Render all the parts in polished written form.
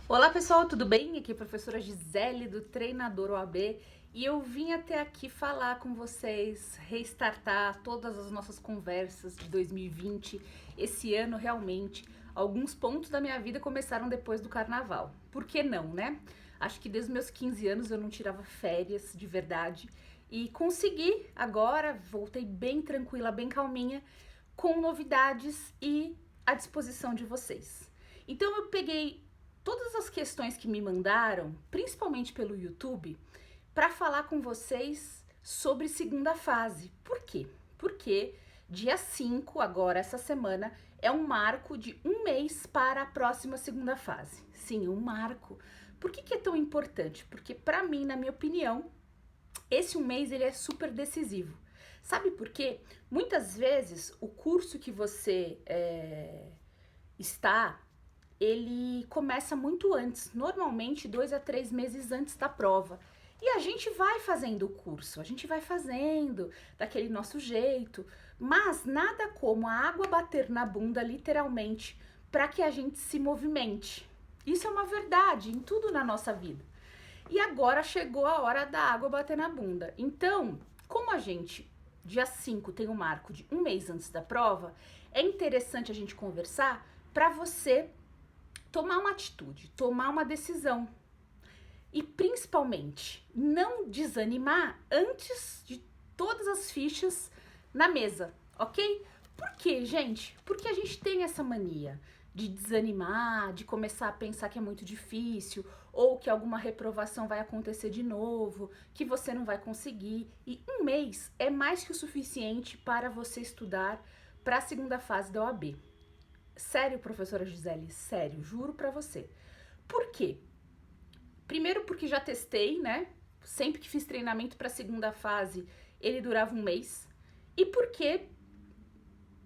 Olá pessoal, tudo bem? Aqui é a professora Gisele do Treinador OAB e eu vim até aqui falar com vocês, restartar todas as nossas conversas de 2020. Esse ano realmente, alguns pontos da minha vida começaram depois do carnaval. Por que não, né? Acho que desde os meus 15 anos eu não tirava férias de verdade e consegui agora, voltei bem tranquila, bem calminha, com novidades e à disposição de vocês. Então eu peguei todas as questões que me mandaram, principalmente pelo YouTube, para falar com vocês sobre segunda fase. Por quê? Porque dia 5, agora essa semana, é um marco de um mês para a próxima segunda fase. Sim, um marco. Por que é tão importante? Porque para mim, na minha opinião, esse um mês ele é super decisivo. Sabe por quê? Muitas vezes o curso que você está, ele começa muito antes, normalmente 2 a 3 meses antes da prova. E a gente vai fazendo o curso, a gente vai fazendo daquele nosso jeito, mas nada como a água bater na bunda, literalmente, para que a gente se movimente. Isso é uma verdade em tudo na nossa vida. E agora chegou a hora da água bater na bunda. Então, como a gente, dia 5, tem um marco de um mês antes da prova, é interessante a gente conversar para você tomar uma atitude, tomar uma decisão. E principalmente, não desanimar antes de todas as fichas na mesa, ok? Por quê, gente? Porque a gente tem essa mania de desanimar, de começar a pensar que é muito difícil, ou que alguma reprovação vai acontecer de novo, que você não vai conseguir. E um mês é mais que o suficiente para você estudar para a segunda fase da OAB. Sério, professora Gisele, sério, juro pra você. Por quê? Primeiro porque já testei, né? Sempre que fiz treinamento pra segunda fase, ele durava um mês. E porque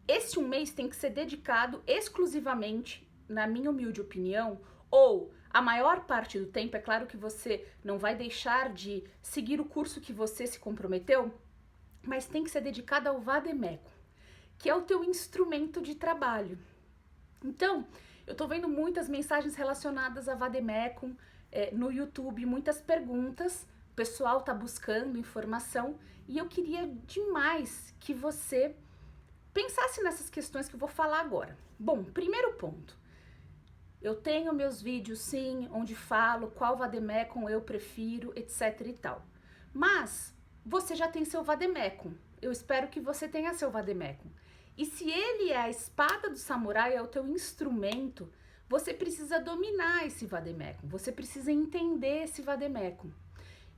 esse um mês tem que ser dedicado exclusivamente, na minha humilde opinião, ou a maior parte do tempo, é claro que você não vai deixar de seguir o curso que você se comprometeu, mas tem que ser dedicado ao Vademecum, que é o teu instrumento de trabalho. Então, eu tô vendo muitas mensagens relacionadas a Vademecum no YouTube, muitas perguntas, o pessoal tá buscando informação e eu queria demais que você pensasse nessas questões que eu vou falar agora. Bom, primeiro ponto, eu tenho meus vídeos sim, onde falo qual Vademecum eu prefiro, etc e tal. Mas você já tem seu Vademecum. Eu espero que você tenha seu Vademecum. E se ele é a espada do samurai, é o teu instrumento, você precisa dominar esse Vademecum. Você precisa entender esse Vademecum.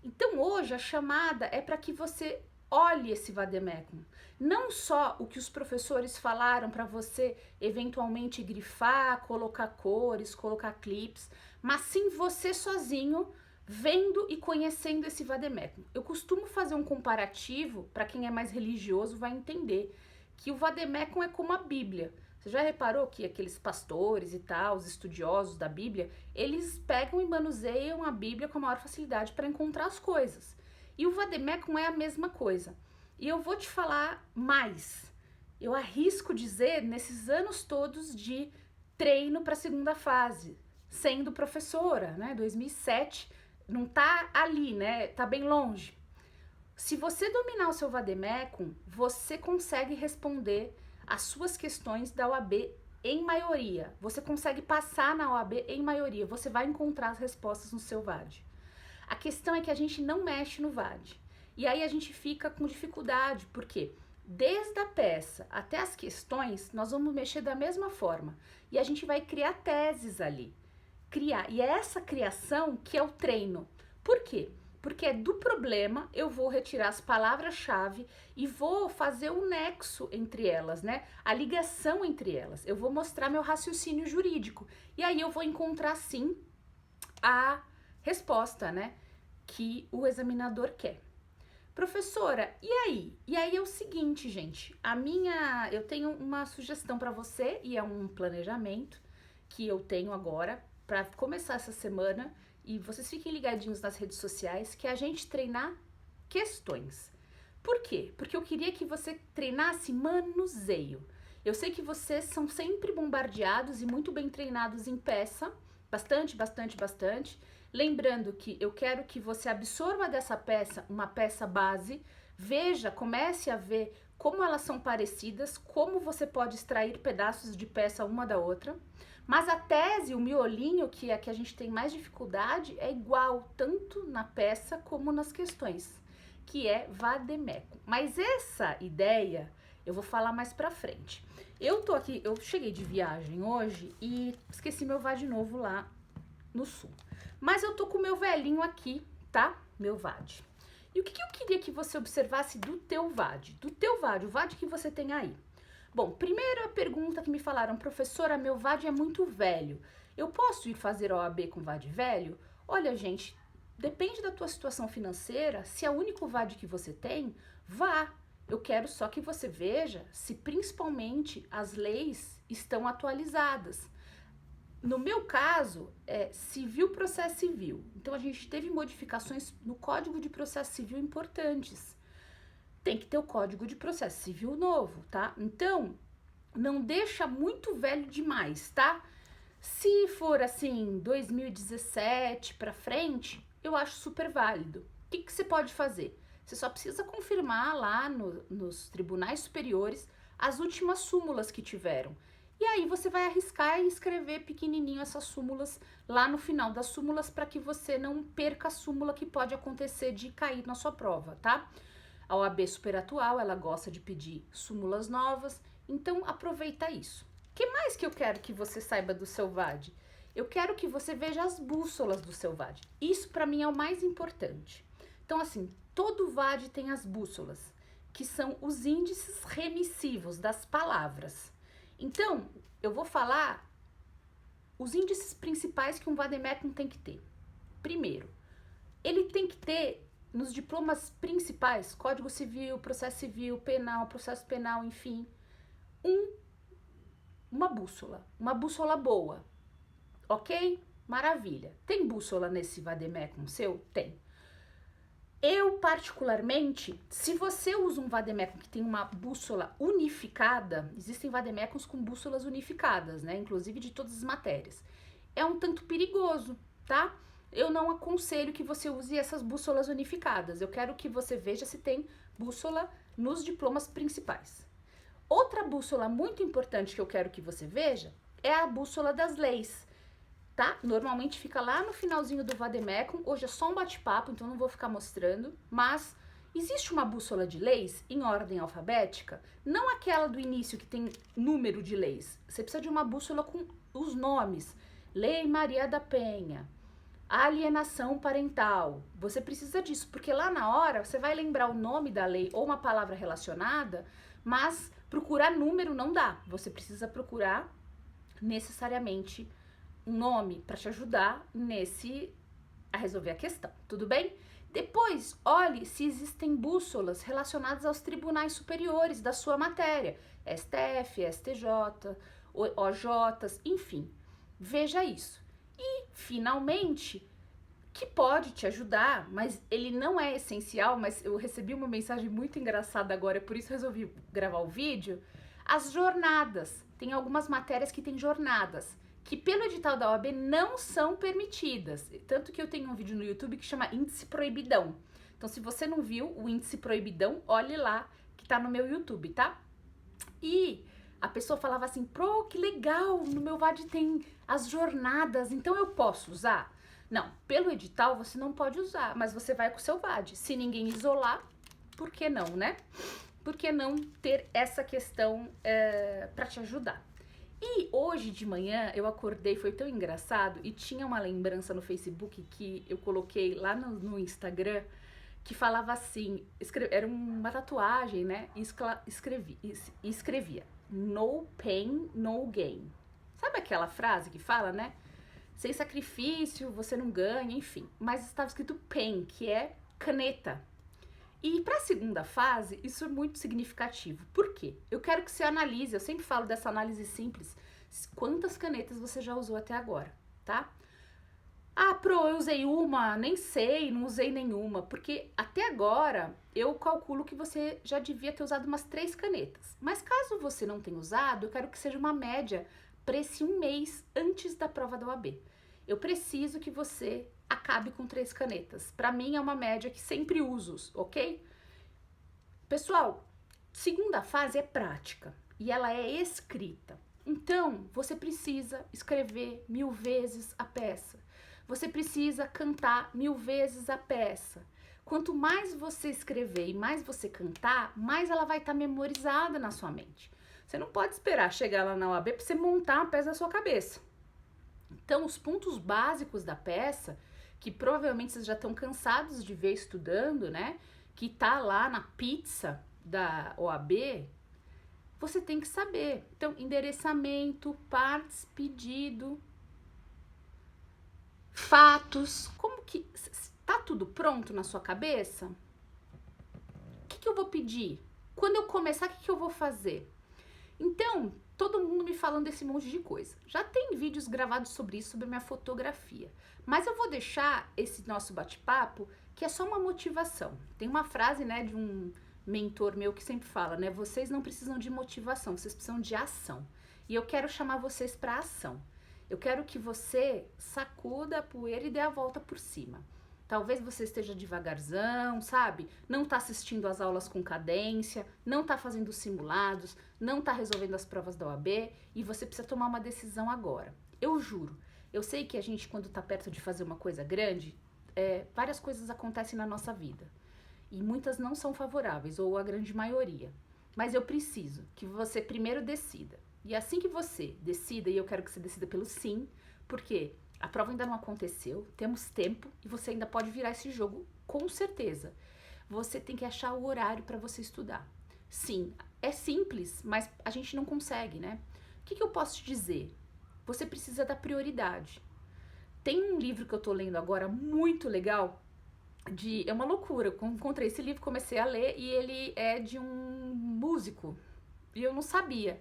Então hoje a chamada é para que você olhe esse Vademecum. Não só o que os professores falaram para você eventualmente grifar, colocar cores, colocar clips, mas sim você sozinho vendo e conhecendo esse Vademecum. Eu costumo fazer um comparativo, para quem é mais religioso vai entender, que o Vademecum é como a Bíblia. Você já reparou que aqueles pastores e tal, os estudiosos da Bíblia, eles pegam e manuseiam a Bíblia com a maior facilidade para encontrar as coisas. E o Vademecum é a mesma coisa. E eu vou te falar mais. Eu arrisco dizer, nesses anos todos de treino para a segunda fase, sendo professora, né? 2007, não tá ali, né? Tá bem longe. Se você dominar o seu Vademecum, você consegue responder as suas questões da OAB em maioria. Você consegue passar na OAB em maioria. Você vai encontrar as respostas no seu VAD. A questão é que a gente não mexe no VAD. E aí a gente fica com dificuldade, porque desde a peça até as questões, nós vamos mexer da mesma forma. E a gente vai criar teses ali. E é essa criação que é o treino. Por quê? Porque do problema eu vou retirar as palavras-chave e vou fazer o nexo entre elas, né? A ligação entre elas. Eu vou mostrar meu raciocínio jurídico. E aí eu vou encontrar, sim, a resposta, né? Que o examinador quer. Professora, e aí? E aí é o seguinte, gente. Eu tenho uma sugestão para você e é um planejamento que eu tenho agora para começar essa semana, e vocês fiquem ligadinhos nas redes sociais, que é a gente treinar questões. Por quê? Porque eu queria que você treinasse manuseio. Eu sei que vocês são sempre bombardeados e muito bem treinados em peça, Bastante, bastante, bastante. Lembrando que eu quero que você absorva dessa peça uma peça base, veja, comece a ver como elas são parecidas, como você pode extrair pedaços de peça uma da outra. Mas a tese, o miolinho, que é a que a gente tem mais dificuldade, é igual tanto na peça como nas questões, que é vade-mecum. Mas essa ideia eu vou falar mais pra frente. Eu tô aqui, eu cheguei de viagem hoje e esqueci meu VAD novo lá no sul. Mas eu tô com o meu velhinho aqui, tá? Meu VAD. E o que eu queria que você observasse do teu VAD? Do teu VAD, o VAD que você tem aí. Bom, primeira pergunta que me falaram, professora, meu VAD é muito velho. Eu posso ir fazer OAB com VAD velho? Olha, gente, depende da tua situação financeira. Se é o único VAD que você tem, vá. Eu quero só que você veja se principalmente as leis estão atualizadas. No meu caso, é civil, processo civil. Então, a gente teve modificações no Código de Processo Civil importantes. Tem que ter o Código de Processo Civil novo, tá? Então, não deixa muito velho demais, tá? Se for assim, 2017 para frente, eu acho super válido. O que você pode fazer? Você só precisa confirmar lá nos tribunais superiores as últimas súmulas que tiveram. E aí você vai arriscar e escrever pequenininho essas súmulas lá no final das súmulas para que você não perca a súmula que pode acontecer de cair na sua prova, tá? A OAB super atual, ela gosta de pedir súmulas novas, então aproveita isso. O que mais que eu quero que você saiba do seu VAD? Eu quero que você veja as bússolas do seu VAD. Isso para mim é o mais importante. Então assim, todo VAD tem as bússolas, que são os índices remissivos das palavras. Então, eu vou falar os índices principais que um vade-mecum tem que ter. Primeiro, ele tem que ter nos diplomas principais, Código Civil, Processo Civil, Penal, Processo Penal, enfim, uma bússola boa, ok? Maravilha. Tem bússola nesse vade-mecum seu? Tem. Eu, particularmente, se você usa um vade-mecum que tem uma bússola unificada, existem vade-mecums com bússolas unificadas, né? Inclusive de todas as matérias. É um tanto perigoso, tá? Eu não aconselho que você use essas bússolas unificadas. Eu quero que você veja se tem bússola nos diplomas principais. Outra bússola muito importante que eu quero que você veja é a bússola das leis. Tá? Normalmente fica lá no finalzinho do vade-mecum. Hoje é só um bate-papo, então não vou ficar mostrando, mas existe uma bússola de leis em ordem alfabética, não aquela do início que tem número de leis. Você precisa de uma bússola com os nomes. Lei Maria da Penha, alienação parental. Você precisa disso, porque lá na hora você vai lembrar o nome da lei ou uma palavra relacionada, mas procurar número não dá. Você precisa procurar necessariamente um nome para te ajudar a resolver a questão, tudo bem? Depois, olhe se existem bússolas relacionadas aos tribunais superiores da sua matéria, STF, STJ, OJs, enfim, veja isso. E, finalmente, que pode te ajudar, mas ele não é essencial, mas eu recebi uma mensagem muito engraçada agora, por isso resolvi gravar o vídeo, as jornadas. Tem algumas matérias que tem jornadas, que pelo edital da OAB não são permitidas. Tanto que eu tenho um vídeo no YouTube que chama Índice Proibidão. Então, se você não viu o Índice Proibidão, olhe lá, que tá no meu YouTube, tá? E a pessoa falava assim, pô, que legal, no meu VAD tem as jornadas, então eu posso usar? Não, pelo edital você não pode usar, mas você vai com o seu VAD. Se ninguém isolar, por que não, né? Por que não ter essa questão para te ajudar? E hoje de manhã eu acordei, foi tão engraçado, e tinha uma lembrança no Facebook que eu coloquei lá no Instagram, que falava assim, era uma tatuagem, né? E escrevia, no pain, no gain. Sabe aquela frase que fala, né? Sem sacrifício, você não ganha, enfim. Mas estava escrito pain, que é caneta. E para a segunda fase, isso é muito significativo. Por quê? Eu quero que você analise, eu sempre falo dessa análise simples, quantas canetas você já usou até agora, tá? Ah, eu usei uma, nem sei, não usei nenhuma, porque até agora eu calculo que você já devia ter usado umas 3 canetas. Mas caso você não tenha usado, eu quero que seja uma média para esse um mês antes da prova da OAB. eu preciso que você acabe com 3 canetas. Para mim é uma média que sempre uso, ok? Pessoal, segunda fase é prática e ela é escrita. Então, você precisa escrever 1000 vezes a peça. Você precisa cantar 1000 vezes a peça. Quanto mais você escrever e mais você cantar, mais ela vai estar memorizada na sua mente. Você não pode esperar chegar lá na OAB para você montar a peça na sua cabeça. Então, os pontos básicos da peça, que provavelmente vocês já estão cansados de ver estudando, né? Que tá lá na pizza da OAB, você tem que saber. Então, endereçamento, partes, pedido, fatos. Como que tá tudo pronto na sua cabeça? O que eu vou pedir? Quando eu começar, o que eu vou fazer? Então, todo mundo me falando desse monte de coisa. Já tem vídeos gravados sobre isso, sobre minha fotografia. Mas eu vou deixar esse nosso bate-papo, que é só uma motivação. Tem uma frase, né, de um mentor meu que sempre fala, né, vocês não precisam de motivação, vocês precisam de ação. E eu quero chamar vocês para ação. Eu quero que você sacuda a poeira e dê a volta por cima. Talvez você esteja devagarzão, sabe? Não tá assistindo às aulas com cadência, não tá fazendo os simulados, não tá resolvendo as provas da OAB e você precisa tomar uma decisão agora. Eu juro, eu sei que a gente, quando tá perto de fazer uma coisa grande, várias coisas acontecem na nossa vida. E muitas não são favoráveis, ou a grande maioria. Mas eu preciso que você primeiro decida. E assim que você decida, e eu quero que você decida pelo sim, porque a prova ainda não aconteceu, temos tempo e você ainda pode virar esse jogo com certeza. Você tem que achar o horário para você estudar. Sim, é simples, mas a gente não consegue, né? O que eu posso te dizer? Você precisa dar prioridade. Tem um livro que eu tô lendo agora muito legal, é uma loucura. Eu encontrei esse livro, comecei a ler e ele é de um músico e eu não sabia.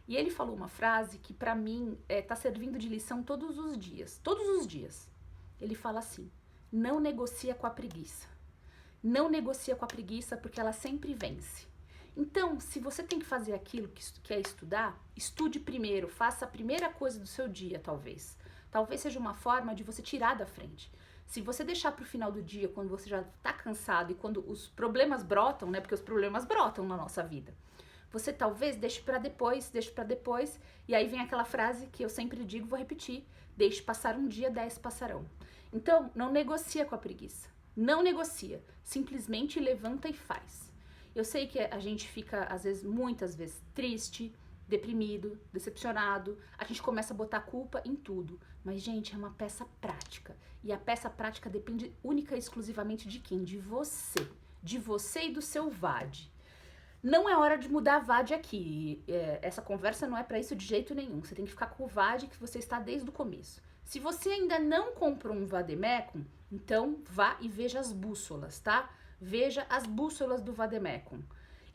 E ele falou uma frase que pra mim tá servindo de lição todos os dias. Todos os dias. Ele fala assim: não negocia com a preguiça. Não negocia com a preguiça porque ela sempre vence. Então, se você tem que fazer aquilo que é estudar, estude primeiro, faça a primeira coisa do seu dia, talvez. Talvez seja uma forma de você tirar da frente. Se você deixar pro final do dia, quando você já tá cansado e quando os problemas brotam, né? Porque os problemas brotam na nossa vida. Você talvez deixe para depois, e aí vem aquela frase que eu sempre digo, vou repetir: deixe passar um dia, 10 passarão. Então, não negocia com a preguiça, não negocia, simplesmente levanta e faz. Eu sei que a gente fica, às vezes, muitas vezes, triste, deprimido, decepcionado, a gente começa a botar culpa em tudo, mas, gente, é uma peça prática, e a peça prática depende única e exclusivamente de quem? De você e do seu VAD. Não é hora de mudar a VAD aqui, essa conversa não é para isso de jeito nenhum, você tem que ficar com o VAD que você está desde o começo. Se você ainda não comprou um Vademecum, então vá e veja as bússolas, tá? Veja as bússolas do Vademecum.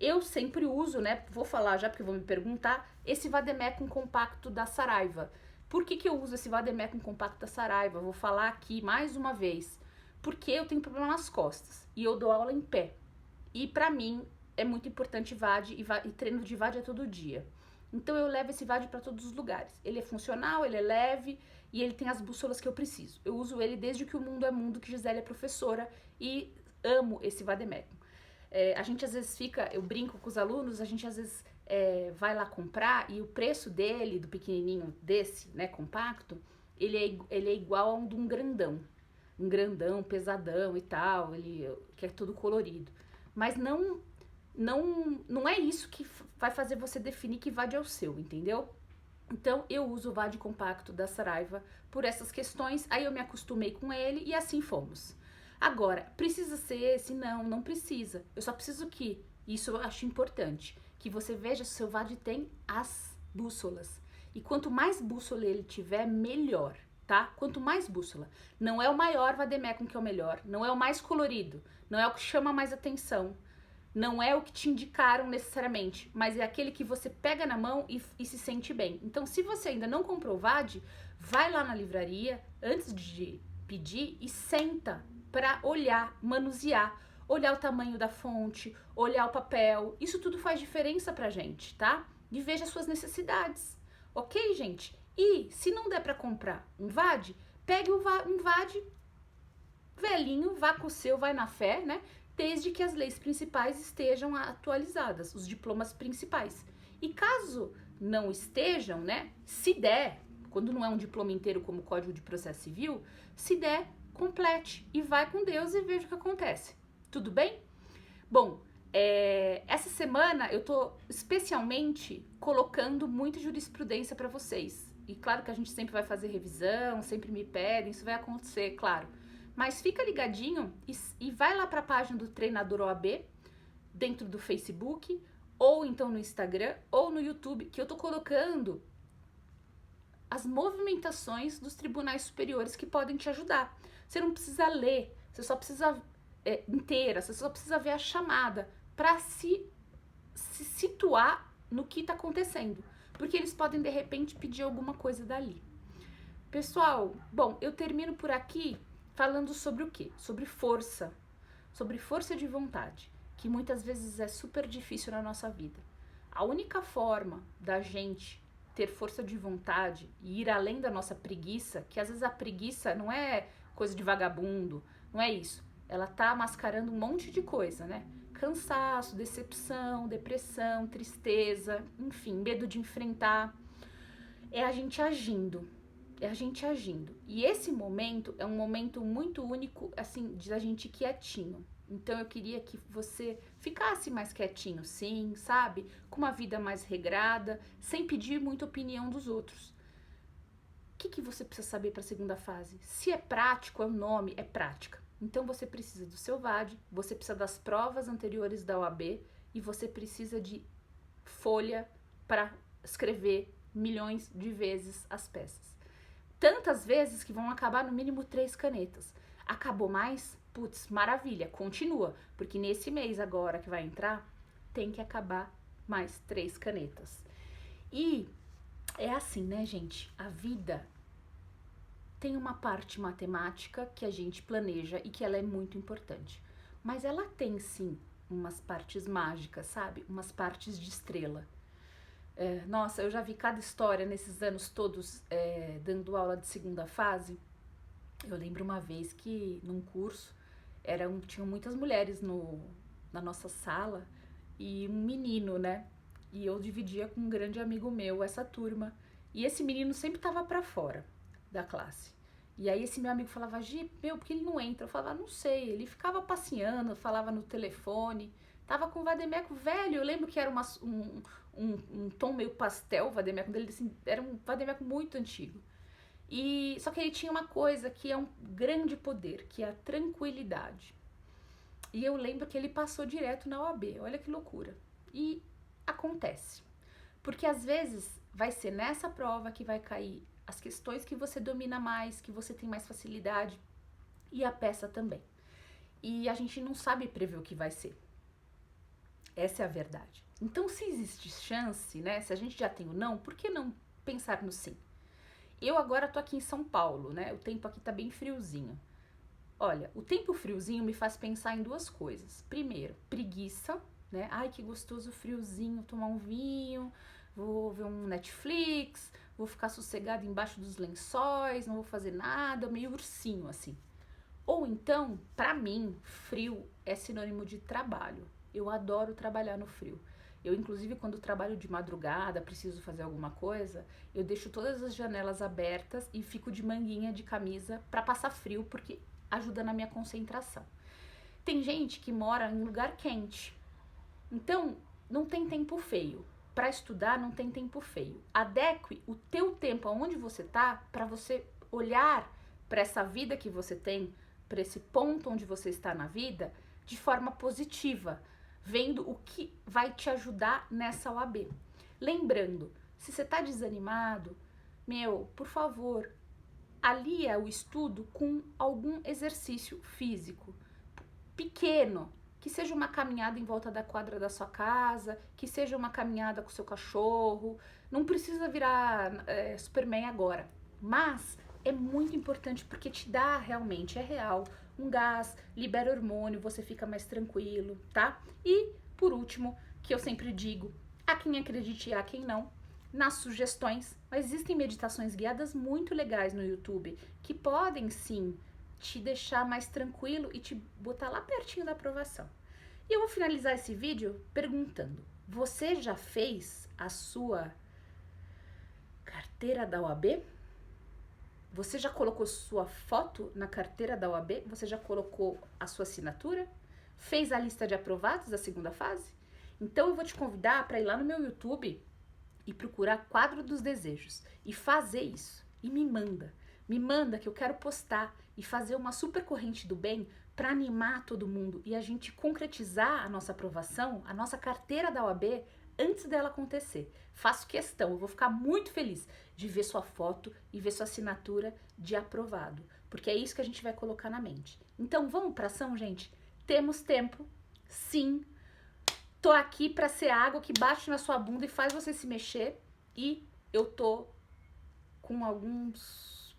Eu sempre uso, né, vou falar já porque vão me perguntar, esse Vademecum compacto da Saraiva. Por que eu uso esse Vademecum compacto da Saraiva? Vou falar aqui mais uma vez. Porque eu tenho problema nas costas e eu dou aula em pé. E pra mim é muito importante VAD e treino de VAD é todo dia. Então eu levo esse VAD para todos os lugares. Ele é funcional, ele é leve e ele tem as bússolas que eu preciso. Eu uso ele desde que o mundo é mundo, que Gisele é professora, e amo esse Vademecum. A gente às vezes eu brinco com os alunos, a gente às vezes vai lá comprar e o preço dele, do pequenininho desse, né, compacto, ele é igual a um de um grandão. Um grandão, pesadão e tal, que é todo colorido. Mas não é isso que vai fazer você definir que VAD é o seu, entendeu? Então, eu uso o VAD compacto da Saraiva por essas questões, aí eu me acostumei com ele e assim fomos. Agora, precisa ser esse? Não precisa. Eu só preciso que, isso eu acho importante, que você veja se o seu VAD tem as bússolas. E quanto mais bússola ele tiver, melhor, tá? Quanto mais bússola. Não é o maior Vademecum que é o melhor, não é o mais colorido, não é o que chama mais atenção. Não é o que te indicaram necessariamente, mas é aquele que você pega na mão e se sente bem. Então, se você ainda não comprou o VAD, vai lá na livraria antes de pedir e senta para olhar, manusear, olhar o tamanho da fonte, olhar o papel. Isso tudo faz diferença pra gente, tá? E veja as suas necessidades, ok, gente? E se não der para comprar um VAD, pegue um VAD velhinho, vá com o seu, vai na fé, né? Desde que as leis principais estejam atualizadas, os diplomas principais. E caso não estejam, né? Se der, quando não é um diploma inteiro como o Código de Processo Civil, se der, complete e vai com Deus e veja o que acontece. Tudo bem? Bom, essa semana eu tô especialmente colocando muita jurisprudência para vocês. E claro que a gente sempre vai fazer revisão, sempre me pedem, isso vai acontecer, claro. Mas fica ligadinho e vai lá para a página do Treinador OAB, dentro do Facebook, ou então no Instagram, ou no YouTube, que eu tô colocando as movimentações dos tribunais superiores que podem te ajudar. Você não precisa ler, você só precisa inteira, você só precisa ver a chamada para se situar no que está acontecendo, porque eles podem de repente pedir alguma coisa dali. Pessoal, bom, eu termino por aqui falando sobre o quê? Sobre força de vontade, que muitas vezes é super difícil na nossa vida. A única forma da gente ter força de vontade e ir além da nossa preguiça, que às vezes a preguiça não é coisa de vagabundo, não é isso. Ela tá mascarando um monte de coisa, né? Cansaço, decepção, depressão, tristeza, enfim, medo de enfrentar. É a gente agindo. E esse momento é um momento muito único, assim, de a gente quietinho. Então eu queria que você ficasse mais quietinho, sim, sabe? Com uma vida mais regrada, sem pedir muita opinião dos outros. O que você precisa saber para a segunda fase? Se é prático, é o nome, é prática. Então você precisa do seu VAD, você precisa das provas anteriores da OAB e você precisa de folha para escrever milhões de vezes as peças. Tantas vezes que vão acabar no mínimo 3 canetas. Acabou mais? Putz, maravilha, continua, porque nesse mês agora que vai entrar, tem que acabar mais 3 canetas. E é assim, né, gente? A vida tem uma parte matemática que a gente planeja e que ela é muito importante. Mas ela tem, sim, umas partes mágicas, sabe? Umas partes de estrela. Nossa, eu já vi cada história nesses anos todos dando aula de segunda fase. Eu lembro uma vez que num curso tinham muitas mulheres na nossa sala e um menino, né? E eu dividia com um grande amigo meu essa turma. E esse menino sempre tava pra fora da classe. E aí esse meu amigo falava, Gi, por que ele não entra? Eu falava, não sei, ele ficava passeando, falava no telefone, tava com o vademeco velho, eu lembro que era um tom meio pastel, o vademeco dele, assim, era um vademeco muito antigo. Só que ele tinha uma coisa que é um grande poder, que é a tranquilidade. E eu lembro que ele passou direto na OAB, olha que loucura. E acontece, porque às vezes vai ser nessa prova que vai cair as questões que você domina mais, que você tem mais facilidade, e a peça também. E a gente não sabe prever o que vai ser. Essa é a verdade. Então, se existe chance, né, se a gente já tem o não, por que não pensar no sim? Eu agora tô aqui em São Paulo, né, o tempo aqui tá bem friozinho. Olha, o tempo friozinho me faz pensar em 2 coisas. Primeiro, preguiça, né, ai que gostoso friozinho, tomar um vinho, vou ver um Netflix, vou ficar sossegada embaixo dos lençóis, não vou fazer nada, meio ursinho assim. Ou então, pra mim, frio é sinônimo de trabalho. Eu adoro trabalhar no frio. Eu, inclusive, quando trabalho de madrugada, preciso fazer alguma coisa, eu deixo todas as janelas abertas e fico de manguinha de camisa pra passar frio, porque ajuda na minha concentração. Tem gente que mora em lugar quente. Então, não tem tempo feio. Para estudar, não tem tempo feio. Adeque o teu tempo aonde você tá para você olhar para essa vida que você tem, para esse ponto onde você está na vida, de forma positiva, vendo o que vai te ajudar nessa OAB. Lembrando, se você tá desanimado, por favor, alia o estudo com algum exercício físico pequeno, que seja uma caminhada em volta da quadra da sua casa, que seja uma caminhada com o seu cachorro, não precisa virar Superman agora, mas é muito importante porque te dá realmente, é real, um gás, libera hormônio, você fica mais tranquilo, tá? E, por último, que eu sempre digo, há quem acredite e há quem não, nas sugestões, mas existem meditações guiadas muito legais no YouTube que podem sim te deixar mais tranquilo e te botar lá pertinho da aprovação. E eu vou finalizar esse vídeo perguntando: você já fez a sua carteira da OAB? Você já colocou sua foto na carteira da OAB? Você já colocou a sua assinatura? Fez a lista de aprovados da segunda fase? Então eu vou te convidar para ir lá no meu YouTube e procurar Quadro dos Desejos e fazer isso. E me manda que eu quero postar e fazer uma super corrente do bem para animar todo mundo e a gente concretizar a nossa aprovação, a nossa carteira da OAB antes dela acontecer. Faço questão, eu vou ficar muito feliz de ver sua foto e ver sua assinatura de aprovado, porque é isso que a gente vai colocar na mente. Então vamos para ação, gente? Temos tempo, sim. Tô aqui para ser água que bate na sua bunda e faz você se mexer, e eu tô com alguns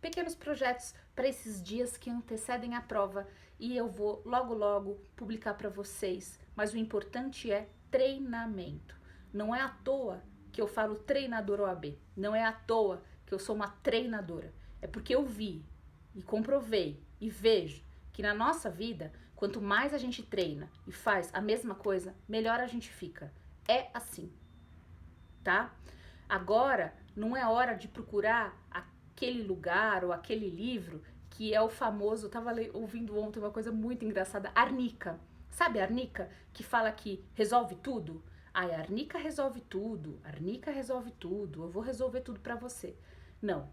pequenos projetos para esses dias que antecedem a prova e eu vou logo publicar para vocês. Mas o importante é treinamento. Não é à toa que eu falo treinador OAB. Não é à toa que eu sou uma treinadora. É porque eu vi e comprovei e vejo que na nossa vida, quanto mais a gente treina e faz a mesma coisa, melhor a gente fica. É assim, tá? Agora, não é hora de procurar aquele lugar ou aquele livro que é o famoso, eu tava ouvindo ontem uma coisa muito engraçada, Arnica. Sabe a Arnica que fala que resolve tudo? Ai, a Arnica resolve tudo, a Arnica resolve tudo, eu vou resolver tudo pra você. Não,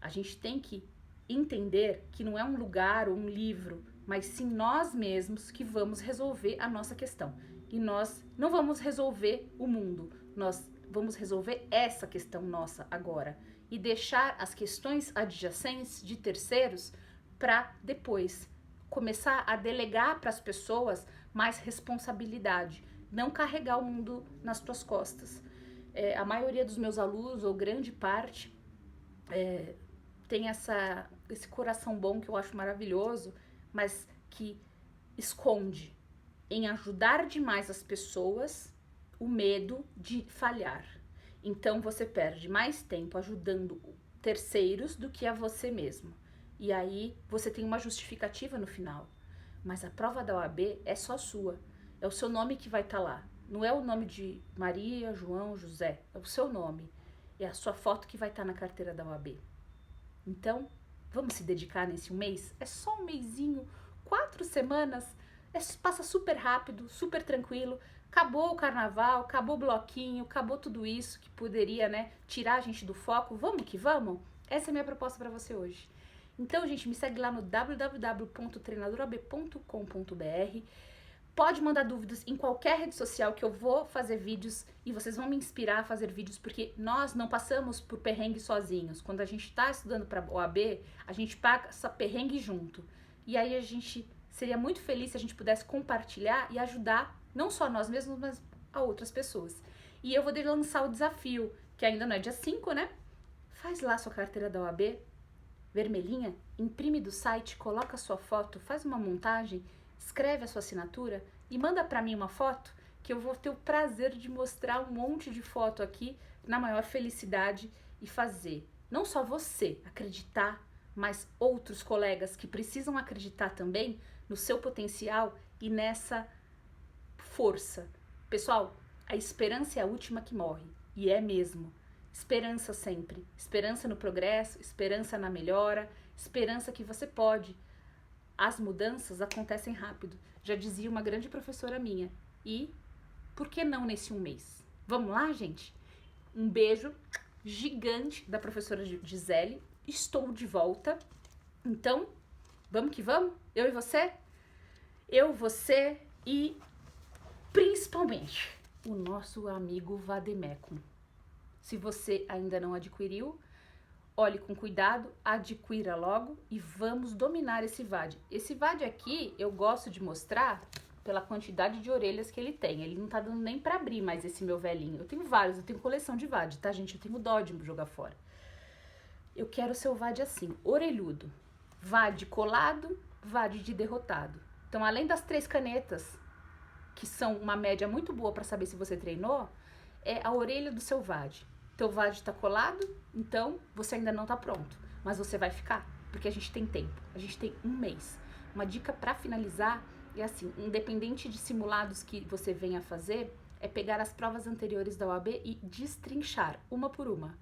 a gente tem que entender que não é um lugar ou um livro, mas sim nós mesmos que vamos resolver a nossa questão. E nós não vamos resolver o mundo, nós vamos resolver essa questão nossa agora e deixar as questões adjacentes de terceiros para depois começar a delegar para as pessoas mais responsabilidade, não carregar o mundo nas tuas costas. A maioria dos meus alunos, ou grande parte, tem esse coração bom que eu acho maravilhoso, mas que esconde em ajudar demais as pessoas o medo de falhar. Então você perde mais tempo ajudando terceiros do que a você mesmo. E aí você tem uma justificativa no final. Mas a prova da OAB é só sua. É o seu nome que vai estar lá. Não é o nome de Maria, João, José. É o seu nome. É a sua foto que vai estar na carteira da OAB. Então, vamos se dedicar nesse mês? É só um mesinho, 4 semanas. Passa super rápido, super tranquilo. Acabou o carnaval, acabou o bloquinho, acabou tudo isso que poderia, tirar a gente do foco. Vamos que vamos? Essa é a minha proposta para você hoje. Então, gente, me segue lá no www.treinadorab.com.br. Pode mandar dúvidas em qualquer rede social que eu vou fazer vídeos e vocês vão me inspirar a fazer vídeos, porque nós não passamos por perrengue sozinhos. Quando a gente está estudando para OAB, a gente passa perrengue junto. E aí a gente seria muito feliz se a gente pudesse compartilhar e ajudar não só nós mesmos, mas a outras pessoas. E eu vou lançar o desafio, que ainda não é dia 5, né? Faz lá sua carteira da OAB, vermelhinha, imprime do site, coloca a sua foto, faz uma montagem, escreve a sua assinatura e manda para mim uma foto que eu vou ter o prazer de mostrar um monte de foto aqui na maior felicidade e fazer não só você acreditar, mas outros colegas que precisam acreditar também no seu potencial e nessa força. Pessoal, a esperança é a última que morre, e é mesmo. Esperança sempre, esperança no progresso, esperança na melhora, esperança que você pode. As mudanças acontecem rápido, já dizia uma grande professora minha. E por que não nesse um mês? Vamos lá, gente? Um beijo gigante da professora Gisele. Estou de volta. Então, vamos que vamos? Eu e você? Eu, você e principalmente o nosso amigo Vademecum. Se você ainda não adquiriu, olhe com cuidado, adquira logo e vamos dominar esse VAD. Esse VAD aqui eu gosto de mostrar pela quantidade de orelhas que ele tem. Ele não tá dando nem pra abrir mais esse meu velhinho. Eu tenho vários, eu tenho coleção de VAD, tá, gente? Eu tenho dó de jogar fora. Eu quero o seu VAD assim, orelhudo. VAD colado, VAD de derrotado. Então, além das 3 canetas, que são uma média muito boa para saber se você treinou, é a orelha do seu VAD. teu VAD tá colado, então você ainda não tá pronto, mas você vai ficar, porque a gente tem tempo, a gente tem 1 mês. Uma dica para finalizar é assim, independente de simulados que você venha a fazer, é pegar as provas anteriores da OAB e destrinchar uma por uma.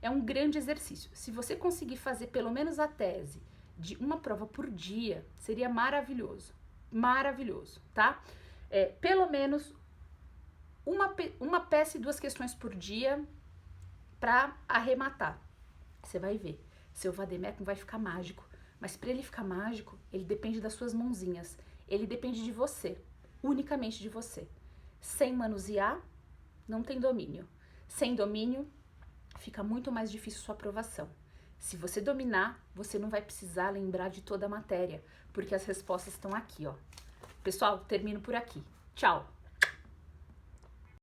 É um grande exercício. Se você conseguir fazer pelo menos a tese de uma prova por dia, seria maravilhoso. Maravilhoso, tá? Pelo menos uma peça e 2 questões por dia para arrematar. Você vai ver, seu vademecum vai ficar mágico. Mas para ele ficar mágico, ele depende das suas mãozinhas. Ele depende de você, unicamente de você. Sem manusear, não tem domínio. Sem domínio, fica muito mais difícil sua aprovação. Se você dominar, você não vai precisar lembrar de toda a matéria, porque as respostas estão aqui, ó. Pessoal, termino por aqui. Tchau!